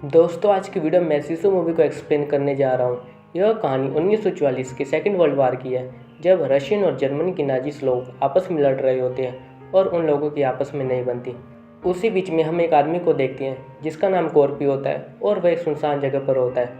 दोस्तों, आज की वीडियो में सिसु मूवी को एक्सप्लेन करने जा रहा हूँ। यह कहानी 1944 के सेकेंड वर्ल्ड वार की है, जब रशियन और जर्मनी के नाजिस लोग आपस में लड़ रहे होते हैं और उन लोगों की आपस में नहीं बनती। उसी बीच में हम एक आदमी को देखते हैं जिसका नाम कॉर्पी होता है और वह एक सुनसान जगह पर होता है।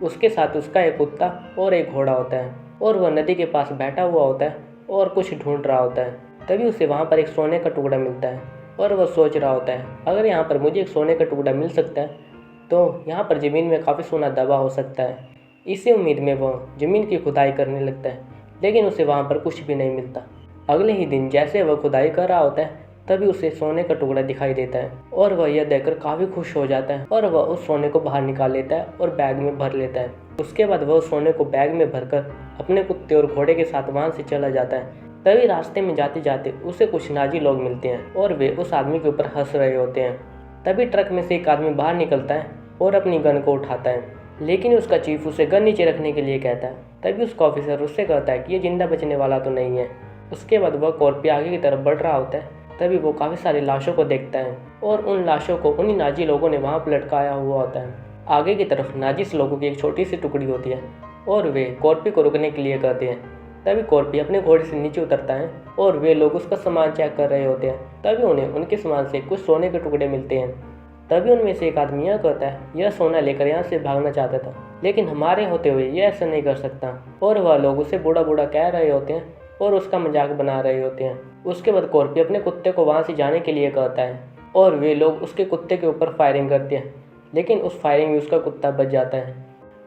उसके साथ उसका एक कुत्ता और एक घोड़ा होता है और वह नदी के पास बैठा हुआ होता है और कुछ ढूंढ रहा होता है। तभी उसे वहाँ पर एक सोने का टुकड़ा मिलता है और वह सोच रहा होता है, अगर यहाँ पर मुझे एक सोने का टुकड़ा मिल सकता है तो यहाँ पर ज़मीन में काफ़ी सोना दबा हो सकता है। इसी उम्मीद में वह ज़मीन की खुदाई करने लगता है, लेकिन उसे वहाँ पर कुछ भी नहीं मिलता। अगले ही दिन जैसे वह खुदाई कर रहा होता है, तभी उसे सोने का टुकड़ा दिखाई देता है और वह यह देखकर काफ़ी खुश हो जाता है और वह उस सोने को बाहर निकाल लेता है और बैग में भर लेता है। उसके बाद वह उस सोने को बैग में भरकर अपने कुत्ते और घोड़े के साथ वहाँ से चला जाता है। तभी रास्ते में जाते जाते उसे कुछ नाजी लोग मिलते हैं और वे उस आदमी के ऊपर हंस रहे होते हैं। तभी ट्रक में से एक आदमी बाहर निकलता है और अपनी गन को उठाता है, लेकिन उसका चीफ उसे गन नीचे रखने के लिए कहता है। तभी उसका ऑफिसर उससे कहता है कि ये जिंदा बचने वाला तो नहीं है। उसके बाद वह कॉर्पी आगे की तरफ बढ़ रहा होता है। तभी वो काफ़ी सारी लाशों को देखता है और उन लाशों को उन्हीं नाजी लोगों ने वहाँ पर लटकाया हुआ होता है। आगे की तरफ नाजिस लोगों की एक छोटी सी टुकड़ी होती है और वे कॉर्पी को रुकने के लिए कहते हैं। तभी कॉर्पी अपने घोड़े से नीचे उतरता है और वे लोग उसका सामान चेक कर रहे होते हैं। तभी उन्हें उनके सामान से कुछ सोने के टुकड़े मिलते हैं। तभी उनमें से एक आदमी यह कहता है, यह सोना लेकर यहाँ से भागना चाहता था, लेकिन हमारे होते हुए यह ऐसा नहीं कर सकता। और वह लोग उसे बूढ़ा बूढ़ा कह रहे होते हैं और उसका मजाक बना रहे होते हैं। उसके बाद कॉर्पी अपने कुत्ते को वहाँ से जाने के लिए कहता है और वे लोग उसके कुत्ते के ऊपर फायरिंग करते हैं, लेकिन उस फायरिंग में उसका कुत्ता बच जाता है।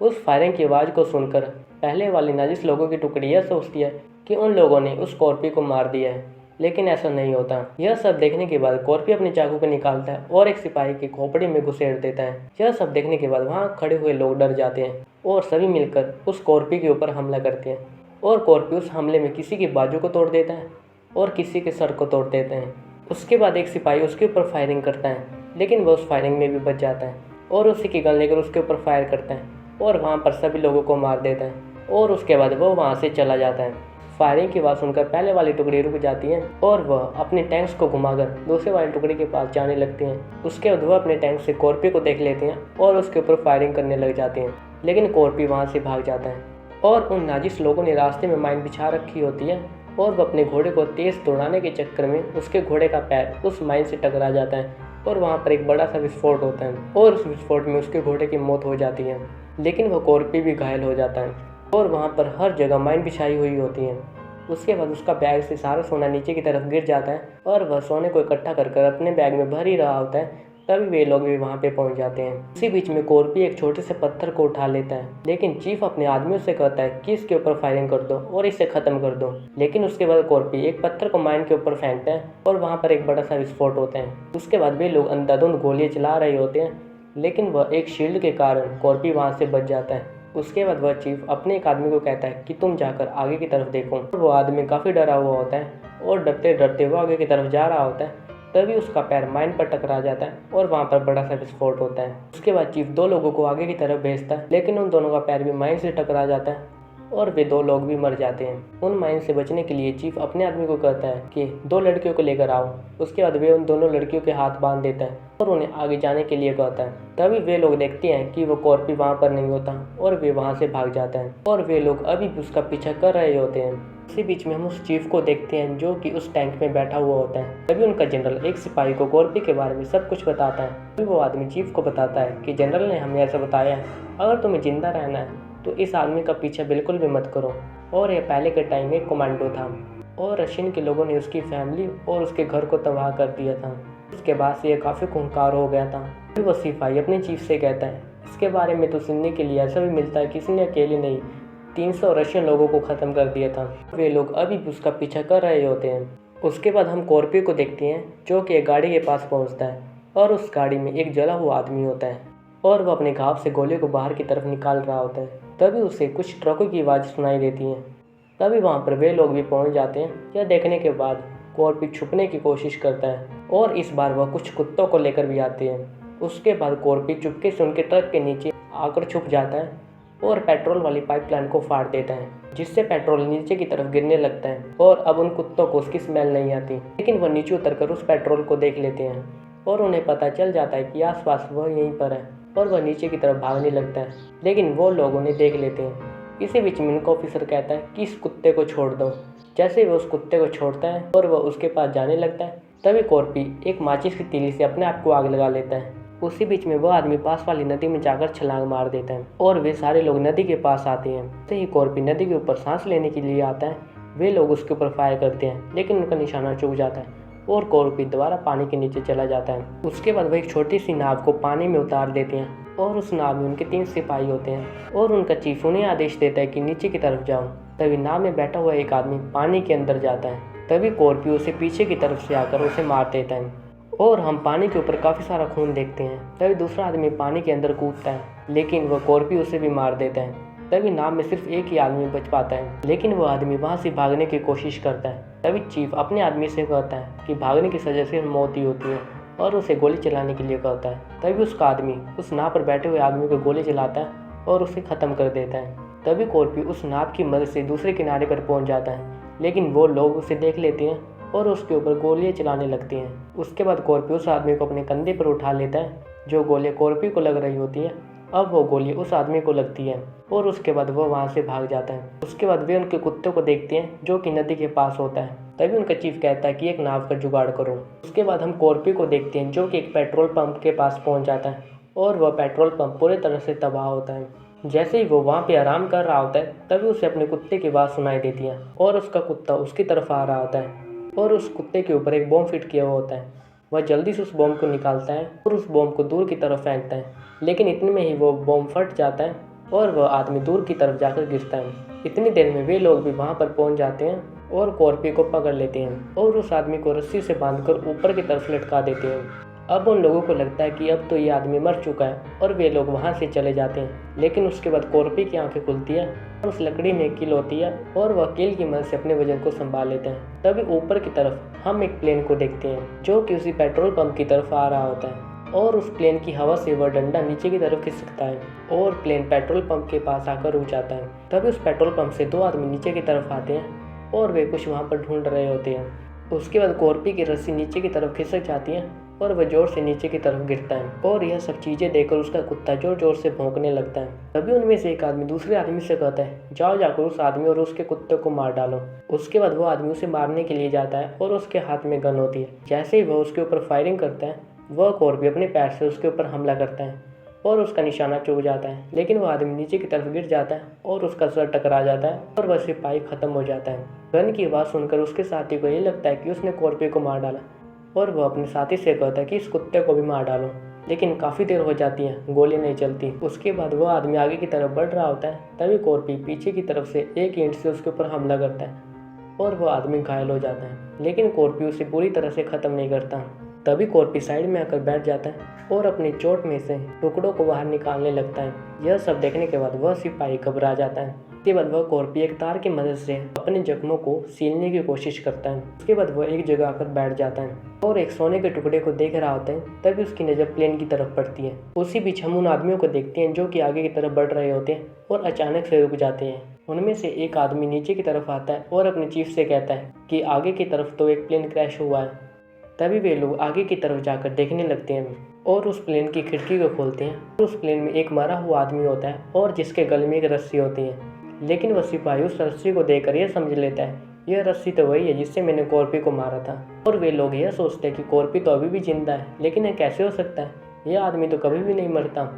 उस फायरिंग की आवाज़ को सुनकर पहले वाली नाजिस लोगों की टुकड़ी यह सोचती है कि उन लोगों ने उस कॉर्पी को मार दिया है, लेकिन ऐसा नहीं होता। यह सब देखने के बाद कॉर्पी अपने चाकू को निकालता है और एक सिपाही की खोपड़ी में घुसेड़ देता है। यह सब देखने के बाद वहाँ खड़े हुए लोग डर जाते हैं और सभी मिलकर उस कॉर्पी के ऊपर हमला करते हैं और कॉर्पी उस हमले में किसी की बाजू को तोड़ देता है और किसी के सर को तोड़ देते हैं। उसके बाद एक सिपाही उसके ऊपर फायरिंग करता है, लेकिन वह उस फायरिंग में भी बच जाता है और उसी की गन लेकर उसके ऊपर फायर करता है और वहाँ पर सभी लोगों को मार देता है और उसके बाद वह वहाँ से चला जाता है। फायरिंग की आवाज़ सुनकर पहले वाली टुकड़ी रुक जाती है और वह अपने टैंक्स को घुमाकर दूसरे वाली टुकड़ी के पास जाने लगती हैं। उसके बाद वह अपने टैंक से कॉर्पी को देख लेते हैं और उसके ऊपर फायरिंग करने लग जाते हैं, लेकिन कॉर्पी वहाँ से भाग जाता है और उन नाजिस लोगों ने रास्ते में माइन बिछा रखी होती है और वह अपने घोड़े को तेज़ दौड़ाने के चक्कर में उसके घोड़े का पैर उस माइन से टकरा जाता है और वहाँ पर एक बड़ा सा विस्फोट होता है और उस विस्फोट में उसके घोड़े की मौत हो जाती है, लेकिन वह कॉर्पी भी घायल हो जाता है और वहाँ पर हर जगह माइन बिछाई हुई होती हैं। उसके बाद उसका बैग से सारा सोना नीचे की तरफ गिर जाता है और वह सोने को इकट्ठा कर कर अपने बैग में भर ही रहा होता है। तभी वे लोग भी वहाँ पे पहुँच जाते हैं। उसी बीच में कॉर्पी एक छोटे से पत्थर को उठा लेता है, लेकिन चीफ अपने आदमियों से कहता है कि इसके ऊपर फायरिंग कर दो और इसे ख़त्म कर दो। लेकिन उसके बाद कॉर्पी एक पत्थर को माइन के ऊपर फेंकता है और वहाँ पर एक बड़ा सा विस्फोट होता है। उसके बाद वे लोग अंधाधुंध गोलियाँ चला रहे होते हैं, लेकिन वह एक शील्ड के कारण कॉर्पी वहाँ से बच जाता है। उसके बाद वह चीफ अपने एक आदमी को कहता है कि तुम जाकर आगे की तरफ देखो। वो आदमी काफ़ी डरा हुआ होता है और डरते डरते वो आगे की तरफ जा रहा होता है। तभी उसका पैर माइन पर टकरा जाता है और वहाँ पर बड़ा सा विस्फोट होता है। उसके बाद चीफ दो लोगों को आगे की तरफ भेजता है, लेकिन उन दोनों का पैर भी माइन से टकरा जाता है और वे दो लोग भी मर जाते हैं। उन माइन से बचने के लिए चीफ अपने आदमी को कहता है कि दो लड़कियों को लेकर आओ। उसके बाद वे उन दोनों लड़कियों के हाथ बांध देता है और उन्हें आगे जाने के लिए कहता है। तभी वे लोग देखते हैं कि वो कॉर्पी वहाँ पर नहीं होता और वे वहाँ से भाग जाते हैं और वे लोग अभी भी उसका पीछा कर रहे होते हैं। इसी बीच में हम उस चीफ को देखते हैं जो कि उस टैंक में बैठा हुआ होता है। तभी उनका जनरल एक सिपाही को कॉर्पी के बारे में सब कुछ बताता है। तभी वो आदमी चीफ को बताता है कि जनरल ने हमें ऐसा बताया है, अगर तुम्हें जिंदा रहना है तो इस आदमी का पीछा बिल्कुल भी मत करो। और यह पहले के टाइम में कमांडो था और रशियन के लोगों ने उसकी फैमिली और उसके घर को तबाह कर दिया था। उसके बाद से यह काफ़ी खूंखार हो गया था। फिर वो सिपाही अपने चीफ से कहता है, इसके बारे में तो सुनने के लिए ऐसा भी मिलता है कि इसने अकेले नहीं 300 रशियन लोगों को ख़त्म कर दिया था। वे लोग अभी भी उसका पीछा कर रहे होते हैं। उसके बाद हम कॉर्पी को देखते हैं जो कि एक गाड़ी के पास पहुंचता है और उस गाड़ी में एक जला हुआ आदमी होता है और वह अपने घाव से गोले को बाहर की तरफ निकाल रहा होता है। तभी उसे कुछ ट्रकों की आवाज़ सुनाई देती है। तभी वहाँ पर वे लोग भी पहुँच जाते हैं। यह देखने के बाद कॉर्पी छुपने की कोशिश करता है और इस बार वह कुछ कुत्तों को लेकर भी आते हैं। उसके बाद कॉर्पी चुपके से उनके ट्रक के नीचे आकर छुप जाता है और पेट्रोल वाली पाइपलाइन को फाड़ देता है, जिससे पेट्रोल नीचे की तरफ गिरने लगता है और अब उन कुत्तों को उसकी स्मेल नहीं आती, लेकिन वह नीचे उतरकर उस पेट्रोल को देख लेते हैं और उन्हें पता चल जाता है कि आसपास वह यहीं पर है। और वह नीचे की तरफ भागने लगता है, लेकिन वो लोग उन्हें देख लेते हैं। इसी बीच में उनका ऑफिसर कहता है कि इस कुत्ते को छोड़ दो। जैसे ही वो उस कुत्ते को छोड़ता है और वह उसके पास जाने लगता है, तभी कॉर्पी एक माचिस की तीली से अपने आप को आग लगा लेता है। उसी बीच में वह आदमी पास वाली नदी में जाकर छलांग मार देता है और वे सारे लोग नदी के पास आते हैं। जैसे ही कॉर्पी नदी के ऊपर सांस लेने के लिए आता है, वे लोग उसके ऊपर फायर करते हैं, लेकिन उनका निशाना चूक जाता है और कॉर्पी दोबारा पानी के नीचे चला जाता है। उसके बाद वह एक छोटी सी नाव को पानी में उतार देते हैं और उस नाव में उनके 3 सिपाही होते हैं और उनका चीफ उन्हें आदेश देता है कि नीचे की तरफ जाओ। तभी नाव में बैठा हुआ एक आदमी पानी के अंदर जाता है। तभी कॉर्पी उसे पीछे की तरफ से आकर उसे मार देता है और हम पानी के ऊपर काफ़ी सारा खून देखते हैं। तभी दूसरा आदमी पानी के अंदर कूदता है, लेकिन वह कॉर्पी उसे भी मार देता है। तभी नाव में सिर्फ एक ही आदमी बच पाता है, लेकिन वह आदमी वहाँ से भागने की कोशिश करता है। तभी चीफ अपने आदमी से कहता है कि भागने की सजा सिर्फ मौत ही होती है और उसे गोली चलाने के लिए कहता है। तभी उसका आदमी उस नाव पर बैठे हुए आदमी को गोली चलाता है और उसे ख़त्म कर देता है। तभी कॉर्पी उस नाव की मदद से दूसरे किनारे पर पहुंच जाता है, लेकिन वो लोग उसे देख लेते हैं और उसके ऊपर गोलियां चलाने लगती हैं। उसके बाद कॉर्पी उस आदमी को अपने कंधे पर उठा लेता है। जो गोलियां कॉर्पी को लग रही होती हैं, अब वो गोली उस आदमी को लगती है और उसके बाद वो वहाँ से भाग जाता है। उसके बाद वे उनके कुत्ते को देखते हैं जो कि नदी के पास होता है। तभी उनका चीफ कहता है कि एक नाव का जुगाड़ करो। उसके बाद हम कॉर्पी को देखते हैं जो कि एक पेट्रोल पंप के पास पहुँच जाता है और वह पेट्रोल पंप पूरी तरह से तबाह होता है। जैसे ही वो वहाँ पे आराम कर रहा होता है, तभी उसे अपने कुत्ते की आवाज़ सुनाई देती है और उसका कुत्ता उसकी तरफ आ रहा होता है और उस कुत्ते के ऊपर एक बॉम्ब फिट किया हुआ होता है। वह जल्दी से उस बॉम्ब को निकालता है और उस बॉम्ब को दूर की तरफ फेंकता है, लेकिन इतने में ही वो बॉम्ब फट जाता है और वह आदमी दूर की तरफ जाकर गिरता है। इतनी देर में वे लोग भी वहाँ पर पहुँच जाते हैं और कॉर्पी को पकड़ लेते हैं और उस आदमी को रस्सी से बांधकर ऊपर की तरफ लटका देते हैं। अब उन लोगों को लगता है कि अब तो ये आदमी मर चुका है और वे लोग वहाँ से चले जाते हैं, लेकिन उसके बाद कॉर्पी की आंखें खुलती है और उस लकड़ी में एक कील होती है और वह कील की मदद से अपने वजन को संभाल लेते हैं। तभी ऊपर की तरफ हम एक प्लेन को देखते हैं जो कि उसी पेट्रोल पंप की तरफ आ रहा होता है और उस प्लेन की हवा से वह डंडा नीचे की तरफ खिसकता है और प्लेन पेट्रोल पंप के पास आकर रुक जाता है। तभी उस पेट्रोल पंप से 2 आदमी नीचे की तरफ आते हैं और वे कुछ वहाँ पर ढूंढ रहे होते हैं। उसके बाद कॉर्पी की रस्सी नीचे की तरफ खिसक जाती है और वह जोर से नीचे की तरफ गिरता है और यह सब चीज़ें देखकर उसका कुत्ता जोर जोर से भौंकने लगता है। तभी उनमें से एक आदमी दूसरे आदमी से कहता है, जाओ जाकर उस आदमी और उसके कुत्ते को मार डालो। उसके बाद वो आदमी उसे मारने के लिए जाता है और उसके हाथ में गन होती है। जैसे ही वह उसके ऊपर फायरिंग करता है, वह कॉर्पी अपने पैर से उसके ऊपर हमला करता है और उसका निशाना चूक जाता है, लेकिन वह आदमी नीचे की तरफ गिर जाता है और उसका सर टकरा जाता है और वह सिपाही खत्म हो जाता है। गन की आवाज़ सुनकर उसके साथी को ये लगता है कि उसने कॉर्पी को मार डाला और वह अपने साथी से कहता है कि इस कुत्ते को भी मार डालो, लेकिन काफ़ी देर हो जाती है, गोली नहीं चलती। उसके बाद वह आदमी आगे की तरफ बढ़ रहा होता है। तभी कॉर्पी पीछे की तरफ से एक ईंट से उसके ऊपर हमला करता है और वह आदमी घायल हो जाता है, लेकिन कॉर्पी उसे पूरी तरह से ख़त्म नहीं करता। तभी कॉर्पी साइड में आकर बैठ जाता है और अपनी चोट में से टुकड़ों को बाहर निकालने लगता है। यह सब देखने के बाद वह सिपाही घबरा जाता है। उसके बाद वह कॉर्पी एक तार की मदद से अपने जख्मों को सीलने की कोशिश करता है। उसके बाद वह एक जगह आकर बैठ जाता है और एक सोने के टुकड़े को देख रहा होता है। तभी उसकी नज़र प्लेन की तरफ पड़ती है। उसी बीच हम उन आदमियों को देखते हैं जो कि आगे की तरफ बढ़ रहे होते हैं और अचानक से रुक जाते हैं। उनमें से एक आदमी नीचे की तरफ आता है और अपने चीफ से कहता है कि आगे की तरफ तो एक प्लेन क्रैश हुआ है। तभी वे लोग आगे की तरफ जाकर देखने लगते हैं और उस प्लेन की खिड़की को खोलते हैं और उस प्लेन में एक मरा हुआ आदमी होता है और जिसके गले में एक रस्सी होती है, लेकिन वह सिपाही उस रस्सी को देखकर यह समझ लेता है यह रस्सी तो वही है जिससे मैंने कॉर्पी को मारा था। और वे लोग यह सोचते हैं कि कॉर्पी तो अभी भी जिंदा है, लेकिन यह कैसे हो सकता है, यह आदमी तो कभी भी नहीं मरता।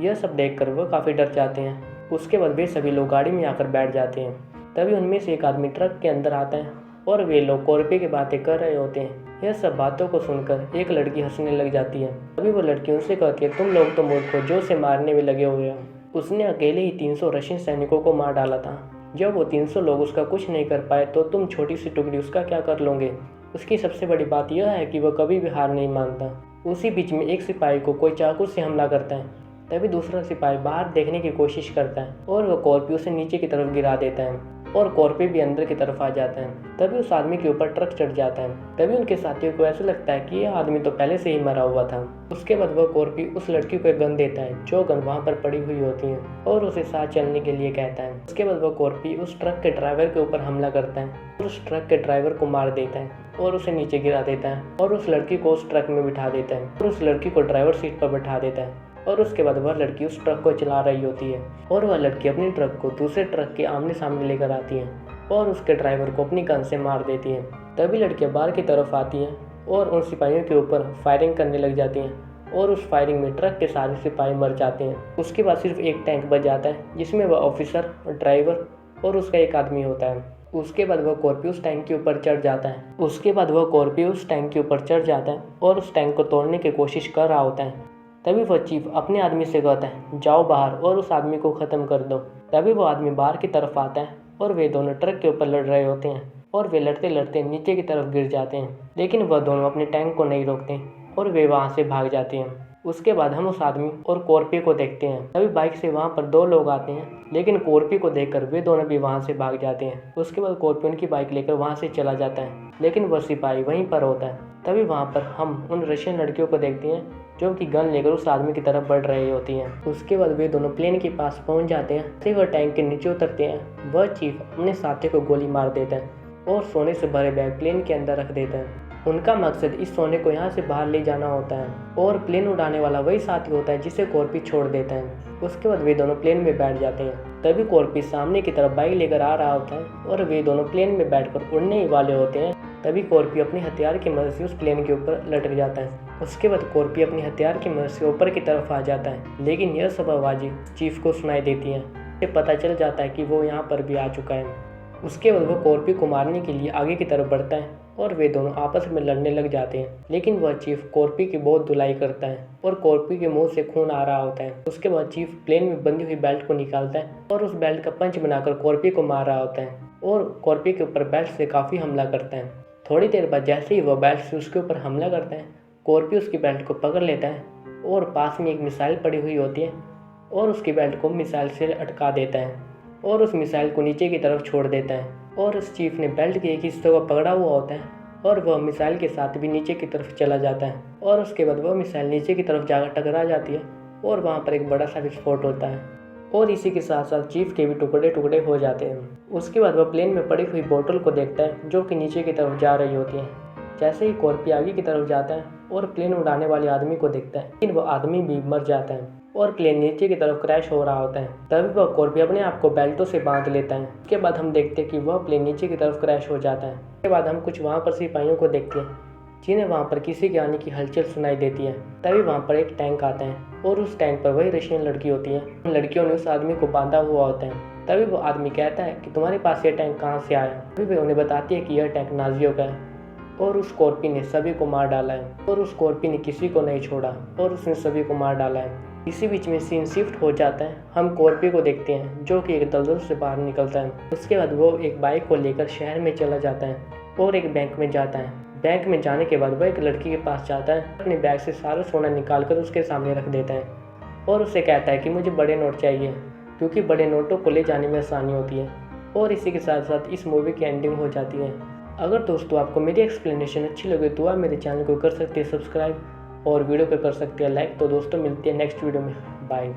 यह सब देखकर वह काफ़ी डर जाते हैं। उसके बाद वे सभी लोग गाड़ी में आकर बैठ जाते हैं। तभी उनमें से एक आदमी ट्रक के अंदर आता है और वे लोग कॉर्पी की बातें कर रहे होते हैं। यह सब बातों को सुनकर एक लड़की हंसने लग जाती है। तभी वो लड़की उनसे कहती है, तुम लोग तो मूर्ख हो जो उसे मारने में लगे हुए हो। उसने अकेले ही 300 रशियन सैनिकों को मार डाला था। जब वो 300 लोग उसका कुछ नहीं कर पाए तो तुम छोटी सी टुकड़ी उसका क्या कर लोगे। उसकी सबसे बड़ी बात यह है कि वह कभी भी हार नहीं मानता। उसी बीच में एक सिपाही को कोई चाकू से हमला करता है। तभी दूसरा सिपाही बाहर देखने की कोशिश करता है और वह कॉर्पी उसे नीचे की तरफ गिरा देता है और कॉर्पी भी अंदर की तरफ आ जाता है। तभी उस आदमी के ऊपर ट्रक चढ़ जाता है। तभी उनके साथियों को ऐसा लगता है कि यह आदमी तो पहले से ही मरा हुआ था। उसके बाद वह कॉर्पी उस लड़की को एक गन देता है जो गन वहाँ पर पड़ी हुई होती है और उसे साथ चलने के लिए कहता है। उसके बाद वह कॉर्पी उस ट्रक के ड्राइवर के ऊपर हमला करता है और उस ट्रक के ड्राइवर को मार देता है और उसे नीचे गिरा देता है और उस लड़की को उस ट्रक में बिठा देता है और उस लड़की को ड्राइवर सीट पर बैठा देता है। और उसके बाद वह लड़की उस ट्रक को चला रही होती है और वह लड़की अपनी ट्रक को दूसरे ट्रक के आमने सामने लेकर आती है और उसके ड्राइवर को अपनी गन से मार देती है। तभी लड़कियां बाहर की तरफ आती हैं और उन सिपाहियों के ऊपर फायरिंग करने लग जाती हैं और उस फायरिंग में ट्रक के सारे सिपाही मर जाते हैं। उसके बाद सिर्फ एक टैंक बच जाता है जिसमें वह ऑफिसर, ड्राइवर और उसका एक आदमी होता है। उसके बाद वह कॉर्पी उस टैंक के ऊपर चढ़ जाता है और उस टैंक को तोड़ने की कोशिश कर रहा होता है। तभी वह चीफ अपने आदमी से कहता है, जाओ बाहर और उस आदमी को ख़त्म कर दो। तभी वो आदमी बाहर की तरफ आता है और वे दोनों ट्रक के ऊपर लड़ रहे होते हैं और वे लड़ते लड़ते नीचे की तरफ गिर जाते हैं, लेकिन वह दोनों अपने टैंक को नहीं रोकते और वे वहाँ से भाग जाते हैं। उसके बाद हम उस आदमी और कॉर्पी को देखते हैं। तभी बाइक से वहाँ पर 2 लोग आते हैं, लेकिन कॉर्पी को देखकर वे दोनों भी वहाँ से भाग जाते हैं। उसके बाद कॉर्पी उनकी बाइक लेकर वहाँ से चला जाता है, लेकिन वह सिपाही वहीं पर होता है। तभी वहाँ पर हम उन रशियन लड़कियों को देखते हैं जो कि गन लेकर उस आदमी की तरफ बढ़ रही होती हैं। उसके बाद वे दोनों प्लेन के पास पहुँच जाते हैं। तभी वह टैंक के नीचे उतरते हैं। वह चीफ अपने साथी को गोली मार देता है और सोने से भरे बैग प्लेन के अंदर रख देता है। उनका मकसद इस सोने को यहाँ से बाहर ले जाना होता है और प्लेन उड़ाने वाला वही साथी होता है जिसे कॉर्पी छोड़ देता है। उसके बाद वे दोनों प्लेन में बैठ जाते हैं। तभी कॉर्पी सामने की तरफ बाइक लेकर आ रहा होता है और वे दोनों प्लेन में बैठकर उड़ने ही वाले होते हैं। तभी कॉर्पी अपने हथियार की मदद से उस प्लेन के ऊपर लटक जाता है। उसके बाद कॉर्पी अपने हथियार की मदद से ऊपर की तरफ आ जाता है, लेकिन यह सब आवाज़ें चीफ को सुनाई देती हैं। उसे पता चल जाता है कि वो यहाँ पर भी आ चुका है। उसके बाद वो कॉर्पी को मारने के लिए आगे की तरफ बढ़ता है और वे दोनों आपस में लड़ने लग जाते हैं, लेकिन वह चीफ कॉर्पी की बहुत धुलाई करता है और कॉर्पी के मुंह से खून आ रहा होता है। उसके बाद चीफ प्लेन में बंधी हुई बेल्ट को निकालता है और उस बेल्ट का पंच बनाकर कॉर्पी को मार रहा होता है और कॉर्पी के ऊपर बेल्ट से काफ़ी हमला करता है। थोड़ी देर बाद जैसे ही वह बेल्ट से उसके ऊपर हमला करता है, कॉर्पी उसकी बेल्ट को पकड़ लेता है और पास में एक मिसाइल पड़ी हुई होती है और उसकी बेल्ट को मिसाइल से अटका देता है और उस मिसाइल को नीचे की तरफ छोड़ देता है। और उस चीफ ने बेल्ट के एक हिस्से को पकड़ा हुआ होता है और वह मिसाइल के साथ भी नीचे की तरफ चला जाता है और उसके बाद वह मिसाइल नीचे की तरफ जाकर टकरा जाती है और वहाँ पर एक बड़ा सा विस्फोट होता है और इसी के साथ साथ चीफ के भी टुकड़े टुकड़े हो जाते हैं। उसके बाद वह प्लेन में पड़ी हुई बोतल को देखता है जो कि नीचे की तरफ जा रही होती है। जैसे ही कॉर्पी आगे की तरफ जाता है और प्लेन उड़ाने वाले आदमी को देखता है, लेकिन वह आदमी भी मर जाता है और प्लेन नीचे की तरफ क्रैश हो रहा होता है। तभी वह कॉर्पी अपने आप को बेल्टों से बांध लेता है। उसके बाद हम देखते हैं कि वह प्लेन नीचे की तरफ क्रैश हो जाता है। उसके बाद हम कुछ वहाँ पर सिपाहियों को देखते हैं जिन्हें वहाँ पर किसी के आने की हलचल सुनाई देती है। तभी वहाँ पर एक टैंक आता है और उस टैंक पर वही रशियन लड़की होती है। उन लड़कियों ने उस आदमी को बांधा हुआ होता है। तभी वो आदमी कहता है कि तुम्हारे पास यह टैंक कहाँ से आया। तभी वे उन्हें बताती है कि यह टैंक नाजियों का है और उस कॉर्पी ने सभी को मार डाला है और उस कॉर्पी ने किसी को नहीं छोड़ा और उसने सभी को मार डाला है। इसी बीच में सीन शिफ्ट हो जाता है। हम कॉर्पी को देखते हैं जो कि एक दलदल से बाहर निकलता है। उसके बाद वो एक बाइक को लेकर शहर में चला जाता है और एक बैंक में जाता है। बैंक में जाने के बाद वह एक लड़की के पास जाता है, अपने बैग से सारा सोना निकालकर उसके सामने रख देता है और उससे कहता है कि मुझे बड़े नोट चाहिए क्योंकि बड़े नोटों को ले जाने में आसानी होती है। और इसी के साथ साथ इस मूवी की एंडिंग हो जाती है। अगर दोस्तों आपको मेरी एक्सप्लेनेशन अच्छी लगे तो आप मेरे चैनल को कर सकते हैं सब्सक्राइब और वीडियो को कर सकते हैं लाइक। तो दोस्तों मिलते हैं नेक्स्ट वीडियो में। बाय।